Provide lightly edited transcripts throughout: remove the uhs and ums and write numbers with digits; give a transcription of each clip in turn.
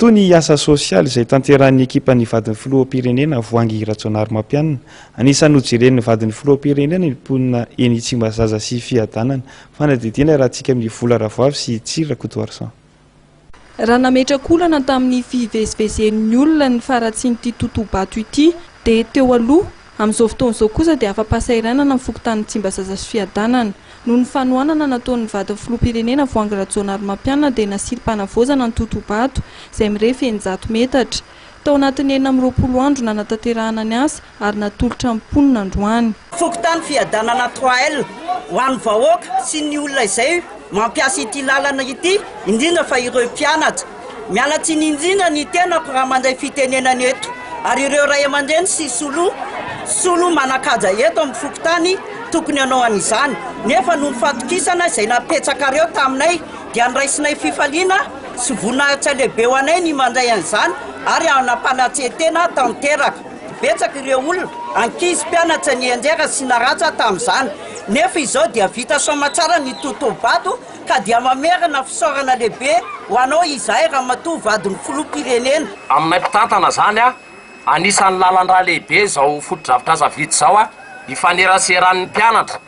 toy ny asa sosialy izay tanteran'ny ekipa ny vadin'ny filoham-pirenena voangy Ratsionaromampianina. Anisan'ny hojeren'ny vadin'ny filoham-pirenena ny mponina eny Tsimbazaza sy fiadanana. Fanadidina raha antsika amin'ny vola Ravavy sy Tsira Kotoarsan. Raha nametrakolana tamin'ny fivezivezen'ny olona ny faratsian'ity Totohatra ity dia teo aloha amin'izao fotoan'izao kosa dia afa-pahasahiranana amin'ny fokontany Tsimbazaza sy fiadanana. Noho ny fanohanana nataon'ny vadin'ny filoham-pirenena voangy Ratsionaromampianina dia nasilim-panavozana ny Totohatra izay mirefy 100 metatra. Tao anatin'ny 20 andro nanatanterahana ny asa ary natolotra mponina androany. Fokontany fiadanana 3L ho an'ny vahoaka sy ny olona izay mampiasa ity lalana ity, indrindra fa ireo mpianatra. Mialatsiny indrindra ny tenako raha mandray fitenenana eto, ary ireo ray aman-dreny sy solo manakaja eto amin'ny fokontany tokony anao an'izany. Nefa noho ny fatokisana izay napetsaka reo taminay dia niraisinay fifaliana sy voninahitra lehibe ho anay ny mandray an'izany ary anampanatsietena tanteraka. Betsaka ireo olona ankizy mpianatra ny anjera sy naratra tamin'izany. Nefa izao dia vita soamatsara ny Totohatra ka dia mamerina fisaorana lehibe ho anao izay raha matoa vadin'ny filoham-pirenena. Aminay mpitantana zany anisan'ny lalan-drà lehibe zao foto-drafitr'asa vitsy zao ifaneraseran'ny mpianatra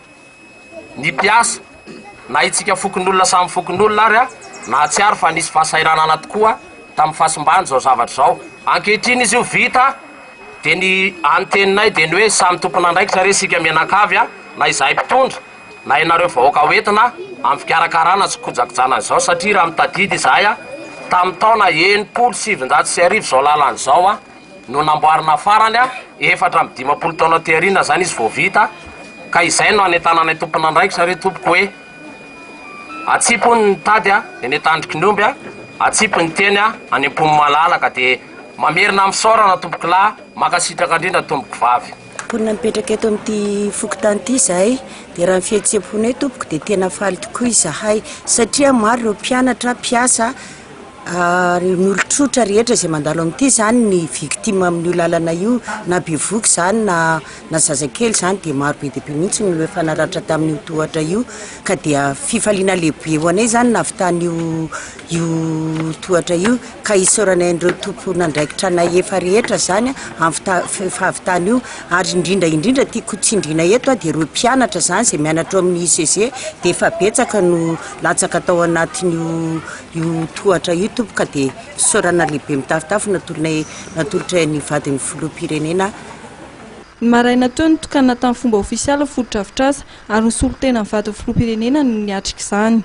ny mpiasa na itsika fokon'olona samy fokon'olona ary na tsy ary fa nisy fahasairanana tokoa tamin'ny fahasimbany zao zavatra zao. Ankehitriny izy io vita dia ny anteninay dia ny hoe samy tompona ndraiky sare sika mianakavy na izahay mpitondra na ianareo vahoaka hoentina amin'ny fikarakarana sy kojakojana zao satria raha mitadidy izahay tamin'ny taona 770 zao lalany zao no namboarina farany 420 taona teorina zany izy vao vita ka izay no anetananay tompona ndraiky sare tompoko hoe atsipony ny tady eny tandriky ny omby atsipony ny teny any am-pomy malalaka dia mamerina misaorana tompoko lahy makasitraka indrindra tompoko vavy. Mponina mipetraka eto amin'ity fokontany ity izahay dia raha ny fihetsem-ponay tompoko dia tena faly tokoa izahay satria maro ireo mpianatra mpiasa n'olon-tsotra rehetra izay mandalo amin'ity zany ny victime amin'io lalana io na bevoka zany na zazakely zany dia maro be dia be mihitsy no efa naratra tamin'io tohatra io ka dia fifaliana lehibe ho anay zany navitan'io tohatra io ka isaoranay an'ireo tompona ndraikitra anay efa rehetra zany amin'ny fahavitana io ary indrindra tiako tsindriana eto dia ireo mpianatra zany izay mianatra amin'ny ICG dia efa betsaka no latsaka tao anatin'io tohatra io tompoko ka dia saorana lehibe mitafitafy natolotra ny vadin'ny filoham-pirenena. Ny maraina teo ny tokana tamin'ny fomba ofisialy foto-drafitr'asa ary ny solo tena ny vadin'ny filoham-pirenena no niatrika izany.